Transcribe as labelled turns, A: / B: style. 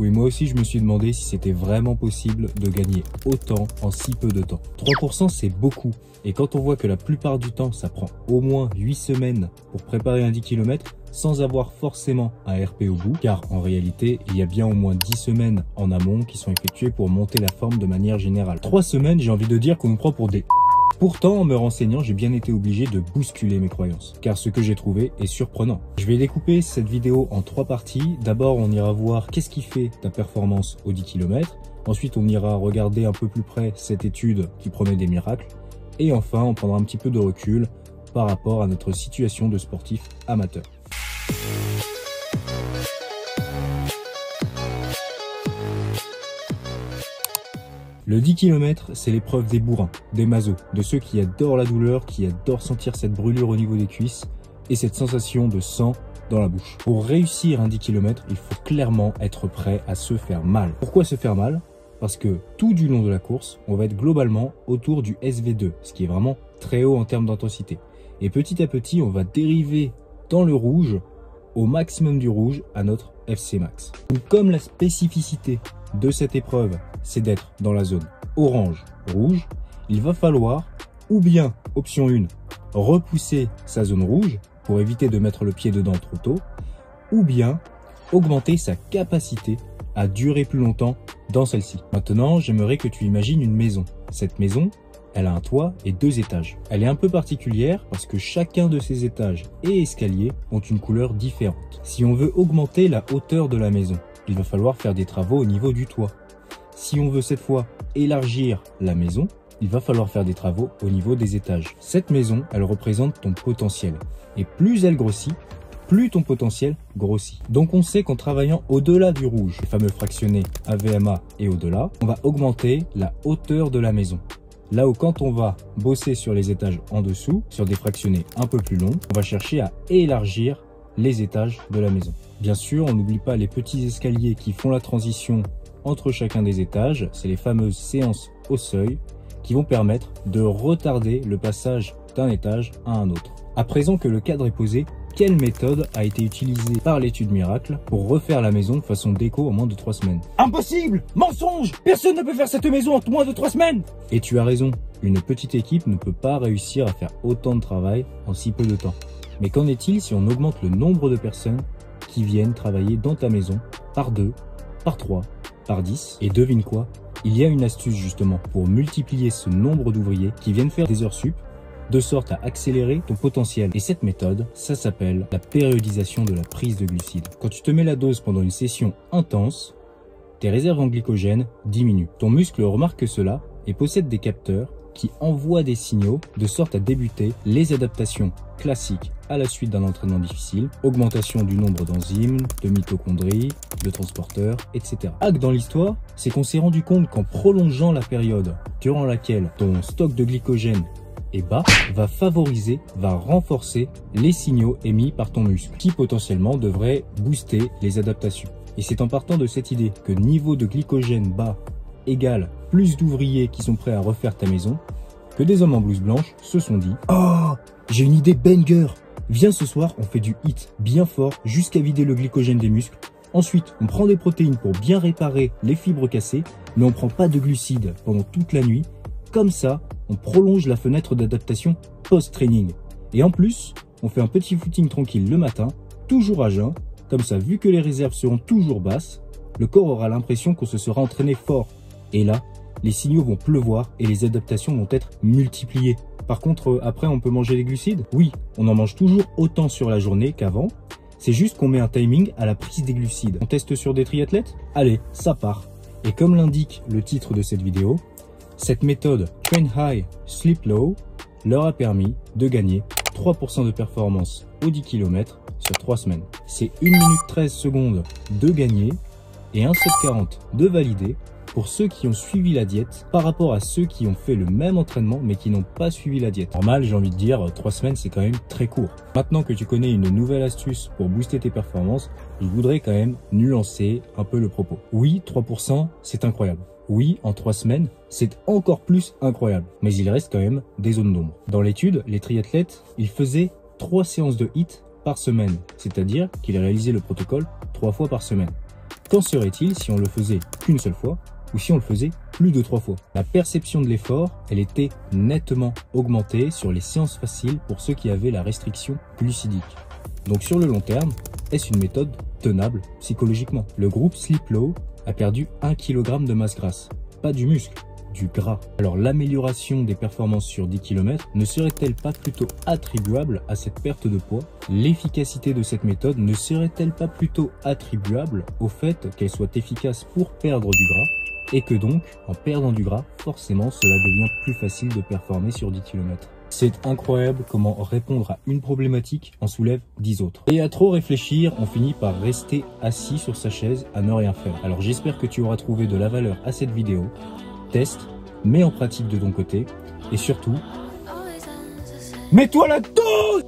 A: Oui, moi aussi je me suis demandé si c'était vraiment possible de gagner autant en si peu de temps. 3% c'est beaucoup. Et quand on voit que la plupart du temps ça prend au moins 8 semaines pour préparer un 10 km sans avoir forcément un RP au bout, car en réalité il y a bien au moins 10 semaines en amont qui sont effectuées pour monter la forme de manière générale. 3 semaines, j'ai envie de dire qu'on nous prend pour des... Pourtant, en me renseignant, j'ai bien été obligé de bousculer mes croyances, car ce que j'ai trouvé est surprenant. Je vais découper cette vidéo en 3 parties. D'abord, on ira voir qu'est-ce qui fait ta performance au 10 km. Ensuite, on ira regarder un peu plus près cette étude qui promet des miracles. Et enfin, on prendra un petit peu de recul par rapport à notre situation de sportif amateur. Le 10 km, c'est l'épreuve des bourrins, des masos, de ceux qui adorent la douleur, qui adorent sentir cette brûlure au niveau des cuisses et cette sensation de sang dans la bouche. Pour réussir un 10 km, il faut clairement être prêt à se faire mal. Pourquoi se faire mal? Parce que tout du long de la course, on va être globalement autour du SV2, ce qui est vraiment très haut en termes d'intensité. Et petit à petit, on va dériver dans le rouge, au maximum du rouge, à notre FC max. Donc, comme la spécificité de cette épreuve, c'est d'être dans la zone orange-rouge, il va falloir, ou bien, option 1, repousser sa zone rouge pour éviter de mettre le pied dedans trop tôt, ou bien augmenter sa capacité à durer plus longtemps dans celle-ci. Maintenant, j'aimerais que tu imagines une maison. Cette maison, elle a un toit et 2 étages. Elle est un peu particulière parce que chacun de ces étages et escaliers ont une couleur différente. Si on veut augmenter la hauteur de la maison, il va falloir faire des travaux au niveau du toit. Si on veut cette fois élargir la maison, il va falloir faire des travaux au niveau des étages. Cette maison, elle représente ton potentiel. Et plus elle grossit, plus ton potentiel grossit. Donc on sait qu'en travaillant au-delà du rouge, les fameux fractionnés AVMA et au-delà, on va augmenter la hauteur de la maison. Là où quand on va bosser sur les étages en dessous, sur des fractionnés un peu plus longs, on va chercher à élargir les étages de la maison. Bien sûr, on n'oublie pas les petits escaliers qui font la transition entre chacun des étages, c'est les fameuses séances au seuil qui vont permettre de retarder le passage d'un étage à un autre. À présent que le cadre est posé, quelle méthode a été utilisée par l'étude miracle pour refaire la maison de façon déco en moins de 3 semaines? Impossible! Mensonge! Personne ne peut faire cette maison en moins de 3 semaines! Et tu as raison, une petite équipe ne peut pas réussir à faire autant de travail en si peu de temps. Mais qu'en est-il si on augmente le nombre de personnes qui viennent travailler dans ta maison par 2, par 3, par 10? Et devine quoi? Il y a une astuce justement pour multiplier ce nombre d'ouvriers qui viennent faire des heures sup, de sorte à accélérer ton potentiel. Et cette méthode, ça s'appelle la périodisation de la prise de glucides. Quand tu te mets la dose pendant une session intense, tes réserves en glycogène diminuent. Ton muscle remarque cela et possède des capteurs qui envoient des signaux de sorte à débuter les adaptations classiques à la suite d'un entraînement difficile, augmentation du nombre d'enzymes, de mitochondries, de transporteurs, etc. Hack dans l'histoire, c'est qu'on s'est rendu compte qu'en prolongeant la période durant laquelle ton stock de glycogène est bas, va renforcer les signaux émis par ton muscle, qui potentiellement devrait booster les adaptations. Et c'est en partant de cette idée que niveau de glycogène bas égale plus d'ouvriers qui sont prêts à refaire ta maison, que des hommes en blouse blanche se sont dit « Oh, j'ai une idée banger! Viens ce soir, on fait du HIIT bien fort jusqu'à vider le glycogène des muscles. Ensuite, on prend des protéines pour bien réparer les fibres cassées, mais on prend pas de glucides pendant toute la nuit. Comme ça, on prolonge la fenêtre d'adaptation post-training. Et en plus, on fait un petit footing tranquille le matin, toujours à jeun. Comme ça, vu que les réserves seront toujours basses, le corps aura l'impression qu'on se sera entraîné fort. Et là, les signaux vont pleuvoir et les adaptations vont être multipliées. Par contre, après, on peut manger des glucides? Oui, on en mange toujours autant sur la journée qu'avant. C'est juste qu'on met un timing à la prise des glucides. On teste sur des triathlètes? Allez, ça part. Et comme l'indique le titre de cette vidéo, cette méthode Train High, Sleep Low leur a permis de gagner 3% de performance au 10 km sur 3 semaines. C'est 1 minute 13 secondes de gagné et 1,740 de validé pour ceux qui ont suivi la diète par rapport à ceux qui ont fait le même entraînement mais qui n'ont pas suivi la diète. Normal, j'ai envie de dire, 3 semaines c'est quand même très court. Maintenant que tu connais une nouvelle astuce pour booster tes performances, je voudrais quand même nuancer un peu le propos. Oui, 3% c'est incroyable. Oui, en 3 semaines, c'est encore plus incroyable. Mais il reste quand même des zones d'ombre. Dans l'étude, les triathlètes, ils faisaient 3 séances de HIIT par semaine. C'est-à-dire qu'ils réalisaient le protocole 3 fois par semaine. Qu'en serait-il si on le faisait qu'une seule fois ou si on le faisait plus de 3 fois? La perception de l'effort, elle était nettement augmentée sur les séances faciles pour ceux qui avaient la restriction glucidique. Donc sur le long terme, est-ce une méthode tenable psychologiquement? Le groupe Sleep Low a perdu 1 kg de masse grasse, pas du muscle, du gras. Alors l'amélioration des performances sur 10 km ne serait-elle pas plutôt attribuable à cette perte de poids? L'efficacité de cette méthode ne serait-elle pas plutôt attribuable au fait qu'elle soit efficace pour perdre du gras et que donc, en perdant du gras, forcément cela devient plus facile de performer sur 10 km? C'est incroyable comment répondre à une problématique en soulève 10 autres. Et à trop réfléchir, on finit par rester assis sur sa chaise à ne rien faire. Alors j'espère que tu auras trouvé de la valeur à cette vidéo. Teste, mets en pratique de ton côté et surtout, mets-toi la dose!